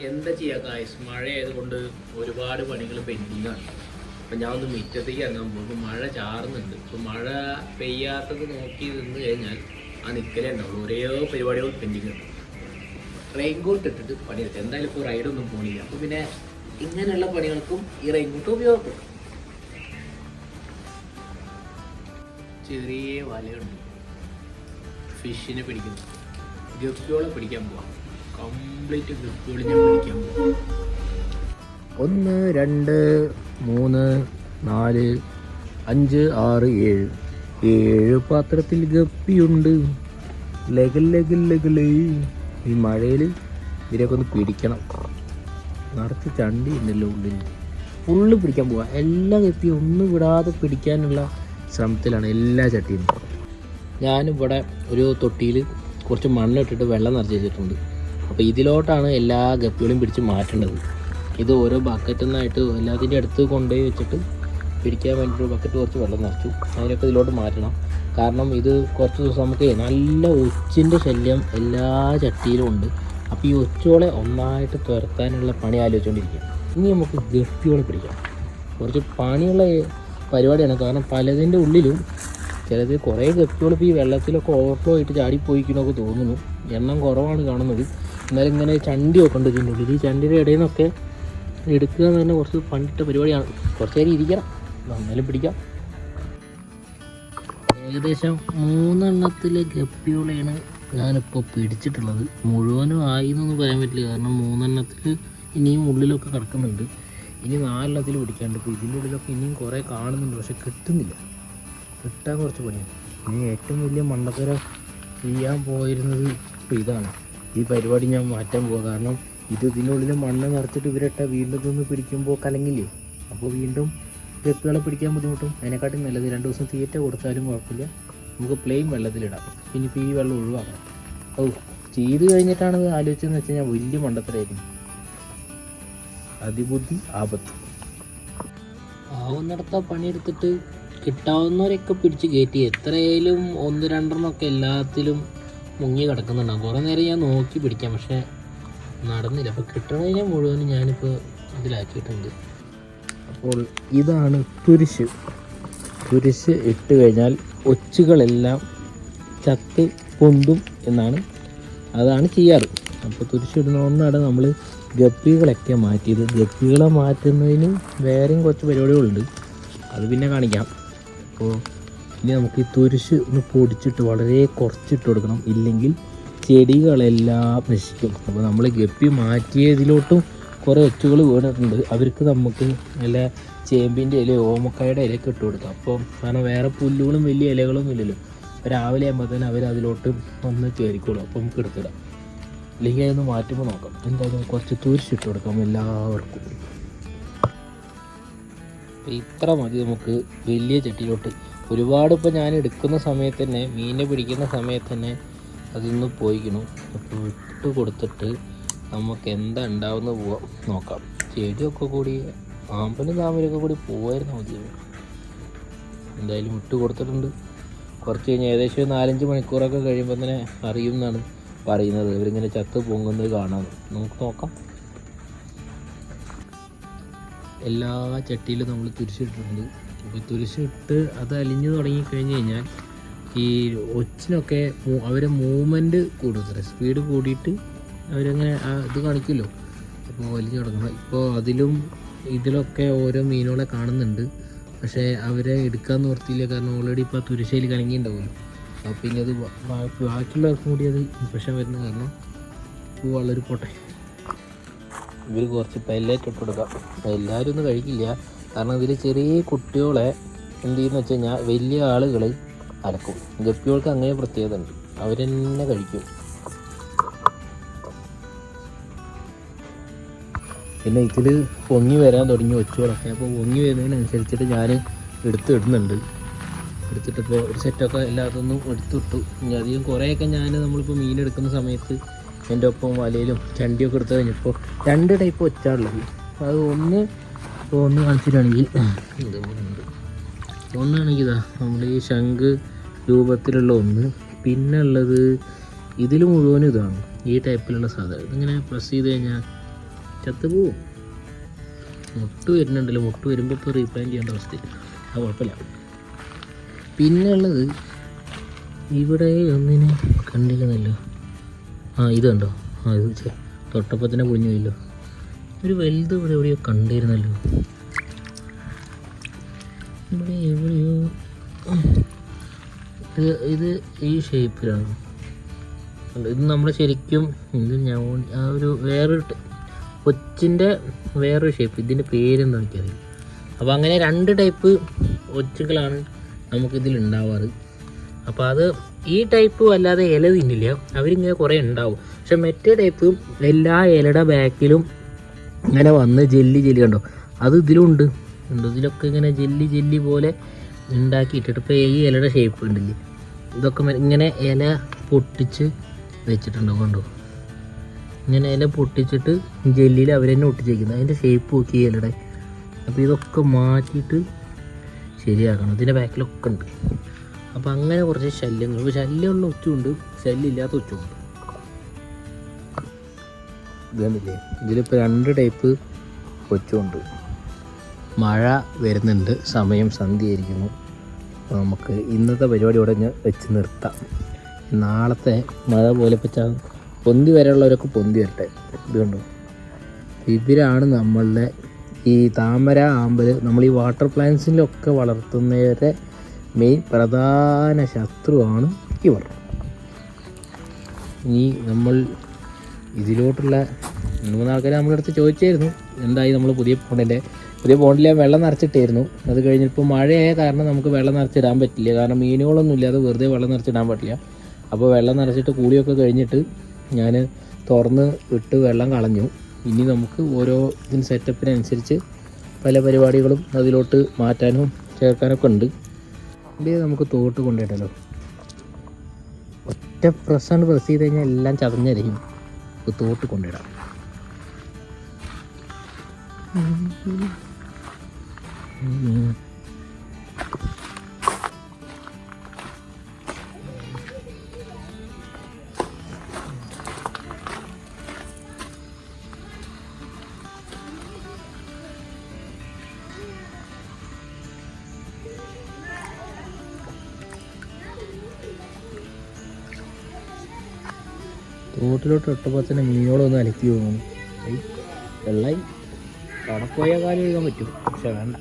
എന്താ ചെയ്യുക ഗായ്സ്, മഴ ആയതുകൊണ്ട് ഒരുപാട് പണികൾ പെൻഡിങ്ങാണ്. അപ്പം ഞാൻ ഒന്ന് മുറ്റത്തേക്ക് ഇറങ്ങാൻ പോകും. ഇപ്പോൾ മഴ ചാറുന്നുണ്ട്. ഇപ്പോൾ മഴ പെയ്യാത്തത് നോക്കി നിന്ന് കഴിഞ്ഞാൽ ആ നിൽക്കലേ ഉണ്ടാവുള്ളൂ. ഓരോ പരിപാടികൾ പെൻഡിങ് ഉണ്ട്. റെയിൻകോട്ട് ഇട്ടിട്ട് പണിയെടുക്കുക. എന്തായാലും ഇപ്പോൾ റൈഡൊന്നും പോണില്ല. അപ്പോൾ പിന്നെ ഇങ്ങനെയുള്ള പണികൾക്കും ഈ റെയിൻകോട്ട് ഉപയോഗപ്പെടും. ചെറിയ വലയുണ്ട്, ഫിഷിനെ പിടിക്കുന്നു. ഗപ്പിയോളെ പിടിക്കാൻ പോവാം. കംപ്ലീറ്റ് ഗപ്പിയോളെ ഞാൻ പിടിക്കാൻ പോവാം. 1 2 3 4 5 6 7 പാത്രത്തിൽ ഗപ്പിയുണ്ട്. ലഗലേ ഈ മഴയിൽ ഇവരെയൊക്കെ ഒന്ന് പിടിക്കണം. നിറച്ച് ചണ്ടി ഉണ്ടല്ലോ ഉള്ളിൽ. ഫുള്ള് പിടിക്കാൻ പോവാ. എല്ലാ ഗപ്പിയും ഒന്നും വിടാതെ പിടിക്കാനുള്ള ശ്രമത്തിലാണ് എല്ലാ ചട്ടിയും. ഞാനിവിടെ ഒരു തൊട്ടിയിൽ കുറച്ച് മണ്ണിട്ടിട്ട് വെള്ളം നിറച്ച് വെച്ചിട്ടുണ്ട്. അപ്പോൾ ഇതിലോട്ടാണ് എല്ലാ ഗപ്പികളും പിടിച്ച് മാറ്റേണ്ടത്. ഇത് ഓരോ ബക്കറ്റിൽ നിന്നായിട്ട് എല്ലാത്തിൻ്റെ അടുത്ത് കൊണ്ടുപോയി വെച്ചിട്ട് പിടിക്കാൻ വേണ്ടിയിട്ട് ബക്കറ്റ് കുറച്ച് വെള്ളം നിറച്ചു. അതിനൊക്കെ ഇതിലോട്ട് മാറ്റണം. കാരണം ഇത് കുറച്ച് ദിവസം നമുക്ക് നല്ല ഒച്ചിൻ്റെ ശല്യം എല്ലാ ചട്ടിയിലും ഉണ്ട്. അപ്പോൾ ഈ ഒച്ചോളെ ഒന്നായിട്ട് തുരത്താനുള്ള പണി ആലോചിച്ചുകൊണ്ടിരിക്കുക. ഇനി നമുക്ക് ഗപ്പിയോളെ പിടിക്കാം. കുറച്ച് പണിയുള്ള പരിപാടിയാണ്. കാരണം പലതിൻ്റെ ഉള്ളിലും ചിലത് കുറേ ഗപ്പികൾ ഇപ്പോൾ ഈ വെള്ളത്തിലൊക്കെ ഓവർഫ്ലോ ആയിട്ട് ചാടിപ്പോയിക്കുന്നൊക്കെ തോന്നുന്നു. എണ്ണം കുറവാണ് കാണുന്നത്. എന്നാലും ഇങ്ങനെ ചണ്ടി ഒക്കെ ഉണ്ട് ഇതിൻ്റെ ഉള്ളിൽ. ഈ ചണ്ടിയുടെ ഇടയിൽ നിന്നൊക്കെ എടുക്കുക എന്ന് തന്നെ കുറച്ച് പണ്ടിട്ട പരിപാടിയാണ്. കുറച്ച് നേരം ഇരിക്കണം, എന്നാലും പിടിക്കാം. ഏകദേശം 3 എണ്ണത്തിലെ ഗപ്പിയോളെയാണ് ഞാനിപ്പോൾ പിടിച്ചിട്ടുള്ളത്. മുഴുവനും ആയി എന്നൊന്നും പറയാൻ പറ്റില്ല. കാരണം 3 എണ്ണത്തിൽ ഇനിയും ഉള്ളിലൊക്കെ കിടക്കുന്നുണ്ട്. ഇനി 4 എണ്ണത്തിൽ പിടിക്കാണ്ട്. ഇപ്പോൾ ഇതിൻ്റെ ഉള്ളിലൊക്കെ ഇനിയും കുറേ കാണുന്നുണ്ട്, പക്ഷെ കിട്ടുന്നില്ല. കിട്ടാൻ കുറച്ച് പണിയാണ്. ഇനി ഏറ്റവും വലിയ മണ്ടത്തരം ചെയ്യാൻ പോയിരുന്നത് ഇപ്പോൾ ഇതാണ്. ഈ പരിപാടി ഞാൻ മാറ്റാൻ പോവുക. കാരണം ഇതിനുള്ളിൽ മണ്ണ് നിറച്ചിട്ട് ഇവരിട്ട വീണ്ടും ഇതൊന്ന് പിടിക്കുമ്പോൾ കലങ്ങില്ലേ. അപ്പോൾ വീണ്ടും ഗപ്പികളെ പിടിക്കാൻ ബുദ്ധിമുട്ടും. അതിനെക്കാട്ടും നല്ലത് 2 ദിവസം തീറ്റ കൊടുത്താലും കുഴപ്പമില്ല, നമുക്ക് പ്ലെയിൻ വെള്ളത്തിലിടാം. പിന്നെ ഇപ്പോൾ ഈ വെള്ളം ഒഴിവാക്കണം. ചെയ്ത് കഴിഞ്ഞിട്ടാണ് ആലോചിച്ചതെന്ന് വെച്ച് കഴിഞ്ഞാൽ വലിയ മണ്ടത്തരായിരുന്നു. അതിബുദ്ധി ആപത്ത്. ആവുന്നിടത്ത പണിയെടുത്തിട്ട് കിട്ടാവുന്നവരൊക്കെ പിടിച്ച് കയറ്റി. എത്രയായാലും 1 2 എല്ലാത്തിലും മുങ്ങി കിടക്കുന്നുണ്ടാകും. കുറേ നേരം ഞാൻ നോക്കി പിടിക്കാം, പക്ഷേ നടന്നില്ല. അപ്പോൾ കിട്ടണതിനെ മുഴുവനും ഞാനിപ്പോൾ ഇതിലാക്കിയിട്ടുണ്ട്. അപ്പോൾ ഇതാണ് തുരിശ്. തുരിശ് ഇട്ട് കഴിഞ്ഞാൽ ഒച്ചുകളെല്ലാം ചത്ത് പൊന്തും എന്നാണ്, അതാണ് ചെയ്യാറ്. അപ്പോൾ തുരിശിടുന്നതുകൊണ്ടാണ് നമ്മൾ ഗപ്പികളൊക്കെ മാറ്റിയത്. ഗപ്പികളെ മാറ്റുന്നതിന് വേറെയും കുറച്ച് പരിപാടികളുണ്ട്, അത് പിന്നെ കാണിക്കാം. അപ്പോൾ ഇനി നമുക്ക് ഈ തുരിശ് ഒന്ന് പൊടിച്ചിട്ട് വളരെ കുറച്ചിട്ട് കൊടുക്കണം, ഇല്ലെങ്കിൽ ചെടികളെല്ലാം നശിക്കും. അപ്പോൾ നമ്മൾ ഗപ്പി മാറ്റിയതിലോട്ടും കുറേ ഒച്ചുകൾ വീണിട്ടുണ്ട്. അവർക്ക് നമുക്ക് നല്ല ചേമ്പിൻ്റെ ഇല, ഓമക്കായുടെ ഇലയൊക്കെ ഇട്ട് കൊടുക്കാം. അപ്പോൾ കാരണം വേറെ പുല്ലുകളും വലിയ ഇലകളൊന്നും ഇല്ലല്ലോ. രാവിലെ ആകുമ്പോൾ തന്നെ അവർ അതിലോട്ട് വന്ന് കയറിക്കോളും. അപ്പോൾ നമുക്ക് എടുത്തിടാം. അല്ലെങ്കിൽ അതൊന്ന് മാറ്റുമ്പോൾ നോക്കാം. എന്തായാലും കുറച്ച് തുരിശിട്ട് കൊടുക്കാം എല്ലാവർക്കും. ഇത്ര മതി നമുക്ക് വലിയ ചട്ടിയിലോട്ട്. ഒരുപാട് ഇപ്പോൾ ഞാൻ എടുക്കുന്ന സമയത്ത് തന്നെ, മീനെ പിടിക്കുന്ന സമയത്ത് തന്നെ അതിന്ന് പോയിക്കണം. അപ്പോൾ ഇട്ട് കൊടുത്തിട്ട് നമുക്ക് എന്താ ഉണ്ടാവുന്ന പോവാം നോക്കാം. ചെടിയൊക്കെ കൂടി ആമ്പലും താമരയൊക്കെ കൂടി പോവായിരുന്നു മതി. എന്തായാലും ഇട്ട് കൊടുത്തിട്ടുണ്ട്. കുറച്ച് കഴിഞ്ഞ് ഏകദേശം 4-5 മണിക്കൂറൊക്കെ കഴിയുമ്പോൾ തന്നെ അറിയും എന്നാണ് പറയുന്നത്. ഇവരിങ്ങനെ ചത്ത് പൊങ്ങുന്നത് കാണാം. നമുക്ക് നോക്കാം. എല്ലാ ചട്ടിയിലും നമ്മൾ തുരിശിട്ടിട്ടുണ്ട്. അപ്പോൾ തുരിശിട്ട് അത് അലിഞ്ഞു തുടങ്ങിക്കഴിഞ്ഞ് കഴിഞ്ഞാൽ ഈ ഒച്ചിനൊക്കെ അവരെ മൂവ്മെൻറ്റ് കൂടുതൽ സ്പീഡ് കൂടിയിട്ട് അവരങ്ങനെ ഇത് കാണിക്കുമല്ലോ. അപ്പോൾ വലിഞ്ഞു തുടങ്ങണം. ഇപ്പോൾ അതിലും ഇതിലൊക്കെ ഓരോ മീനുകളെ കാണുന്നുണ്ട്, പക്ഷേ അവരെ എടുക്കാൻ നിർത്തിയില്ല. കാരണം ഓൾറെഡി ഇപ്പോൾ തുരിശയിൽ കലങ്ങിയിട്ടുണ്ടാവുമല്ലോ. അപ്പോൾ പിന്നെ അത് ബാക്കിയുള്ളവർക്കും കൂടി അത് ഇൻഫെക്ഷൻ വരുന്ന കാരണം വളരെ പോട്ടെ. ഇവർ കുറച്ച് പെല്ലറ്റ് ഇട്ട് കൊടുക്കാം. എല്ലാവരും ഒന്നും കഴിക്കില്ല. കാരണം ഇതിൽ ചെറിയ കുട്ടികളെ എന്ത് ചെയ്യുന്ന വെച്ച് കഴിഞ്ഞാൽ വലിയ ആളുകൾ അലക്കും. ഗപ്പികൾക്ക് അങ്ങനെ പ്രത്യേകത ഉണ്ട്, അവരെന്നെ കഴിക്കും. പിന്നെ ഇതിൽ പൊങ്ങി വരാൻ തുടങ്ങി ഒച്ചുകളൊക്കെ. അപ്പോൾ പൊങ്ങി വരുന്നതിനനുസരിച്ചിട്ട് ഞാൻ എടുത്തിടുന്നുണ്ട്. എടുത്തിട്ടിപ്പോൾ ഒരു സെറ്റൊക്കെ എല്ലാതൊന്നും എടുത്തിട്ടു. ഇനി അധികം കുറേയൊക്കെ നമ്മളിപ്പോൾ മീനെടുക്കുന്ന സമയത്ത് എൻ്റെ ഒപ്പം വലയിലും ചണ്ടിയൊക്കെ എടുത്ത് കഴിഞ്ഞപ്പോൾ 2 ടൈപ്പ് ഒച്ചാണുള്ളത്. അത് ഒന്ന് കാണിച്ചിട്ടാണെങ്കിൽ ഇതുപോലുണ്ട്. ഒന്നാണെങ്കിൽ ഇതാ നമ്മൾ ഈ ശംഖ് രൂപത്തിലുള്ള ഒന്ന്. പിന്നെ ഉള്ളത് ഇതിൽ മുഴുവനും ഇതാണ്, ഈ ടൈപ്പിലുള്ള സാധനം. ഇതിങ്ങനെ പ്രസ് ചെയ്ത് കഴിഞ്ഞാൽ ചത്തുപോവും. മുട്ട് വരുന്നുണ്ടല്ലോ, മുട്ട് വരുമ്പോൾ ഇപ്പോൾ റീപ്ലാന്റ് ചെയ്യേണ്ട അവസ്ഥ. അത് കുഴപ്പമില്ല. പിന്നെ ഉള്ളത് ഇവിടെ ഒന്നിനെ കണ്ടിരുന്നല്ലോ. ഇത് കണ്ടോ? ഇത് തൊട്ടപ്പോൾ തന്നെ പൊളിഞ്ഞു പോയല്ലോ. ഒരു വലുത് ഇവിടെ എവിടെയോ കണ്ടിരുന്നല്ലോ. ഇവിടെ എവിടെയോ ഇത് ഈ ഷേപ്പിലാണ്. ഇത് നമ്മൾ ശരിക്കും ഇത് ഞാൻ ഒരു വേറൊരു ഒച്ചിൻ്റെ വേറൊരു ഷേപ്പ്. ഇതിൻ്റെ പേരെന്താ എനിക്കറിയില്ല. അപ്പോൾ അങ്ങനെ 2 ടൈപ്പ് ഒച്ചുകളാണ് നമുക്കിതിൽ ഉണ്ടാവാറ്. അപ്പോൾ അത് ഈ ടൈപ്പ് അല്ലാതെ ഇല തിന്നില്ല, അവരിങ്ങനെ കുറേ ഉണ്ടാവും. പക്ഷെ മറ്റേ ടൈപ്പ് എല്ലാ ഇലയുടെ ബാക്കിലും ഇങ്ങനെ വന്ന് ജെല്ലി കണ്ടോ, അത് ഇതിലും ഉണ്ട്. ഇതിലൊക്കെ ഇങ്ങനെ ജെല്ലി പോലെ ഉണ്ടാക്കിയിട്ടിട്ട് ഇപ്പോൾ ഈ ഇലയുടെ ഷേപ്പ് ഉണ്ടല്ലേ, ഇതൊക്കെ ഇങ്ങനെ ഇല പൊട്ടിച്ച് വെച്ചിട്ടുണ്ടോ, കണ്ടോ? ഇങ്ങനെ ഇല പൊട്ടിച്ചിട്ട് ജെല്ലിയിൽ അവർ തന്നെ ഒട്ടിച്ചേക്കുന്നത്. അതിൻ്റെ ഷേപ്പ് നോക്കി ഇലയുടെ. അപ്പോൾ ഇതൊക്കെ മാറ്റിയിട്ട് ശരിയാക്കണം. ഇതിൻ്റെ ബാക്കിലൊക്കെ ഉണ്ട്. അപ്പോൾ അങ്ങനെ കുറച്ച് ശല്യങ്ങൾ. ഇപ്പോൾ ശല്യമുള്ള ഒച്ചുണ്ട്, ശല്യമില്ലാത്ത ഒച്ചുണ്ട്. ഇതുണ്ടല്ലേ, ഇതിലിപ്പോൾ 2 ടൈപ്പ് ഒച്ചുണ്ട്. മഴ വരുന്നുണ്ട്, സമയം സന്ധ്യയായിരിക്കുന്നു. അപ്പോൾ നമുക്ക് ഇന്നത്തെ പരിപാടി ഇവിടെ വെച്ച് നിർത്താം. നാളത്തെ മഴ പോലെ ഇപ്പോൾ പൊന്തി വരെയുള്ളവരൊക്കെ പൊന്തി വരട്ടെ. ഇതുകൊണ്ടോ, ഇവരാണ് നമ്മളുടെ ഈ താമര, ആമ്പൽ, നമ്മൾ ഈ വാട്ടർ പ്ലാന്റ്സിലൊക്കെ വളർത്തുന്നവരുടെ മെയിൻ പ്രധാന ശത്രുവാണ് ഇവർ. ഇനി നമ്മൾ ഇതിലോട്ടുള്ള 3 ആൾക്കാർ നമ്മുടെ അടുത്ത് ചോദിച്ചായിരുന്നു എന്തായി നമ്മൾ പുതിയ പോണ്ടിൽ ഞാൻ വെള്ളം നിറച്ചിട്ടായിരുന്നു. അത് കഴിഞ്ഞിപ്പോൾ മഴയായ കാരണം നമുക്ക് വെള്ളം നിറച്ചിടാൻ പറ്റില്ല. കാരണം മീനുകളൊന്നും ഇല്ലാതെ വെറുതെ വെള്ളം നിറച്ചിടാൻ പറ്റില്ല. അപ്പോൾ വെള്ളം നിറച്ചിട്ട് കൂടിയൊക്കെ കഴിഞ്ഞിട്ട് ഞാൻ തുറന്ന് വിട്ട് വെള്ളം കളഞ്ഞു. ഇനി നമുക്ക് ഓരോ ഇതിന് സെറ്റപ്പിനനുസരിച്ച് പല പരിപാടികളും അതിലോട്ട് മാറ്റാനും ചേർക്കാനൊക്കെ ഉണ്ട്. ഇവിടെ നമുക്ക് തോട്ട് കൊണ്ടുപോയിട്ടല്ലോ, ഒറ്റ പ്രസ് ചെയ്ത് കഴിഞ്ഞാൽ എല്ലാം ചതഞ്ഞരിക്കും. തോട്ട് കൊണ്ടിടാം. തോട്ടിലോട്ട് ഇട്ടപ്പോൾ തന്നെ മീനുകളൊന്ന് അലക്കി പോകുന്നു. വെള്ളമായി അവിടെ പോയാൽ കാലം കഴുകാൻ പറ്റും, പക്ഷെ വേണ്ട.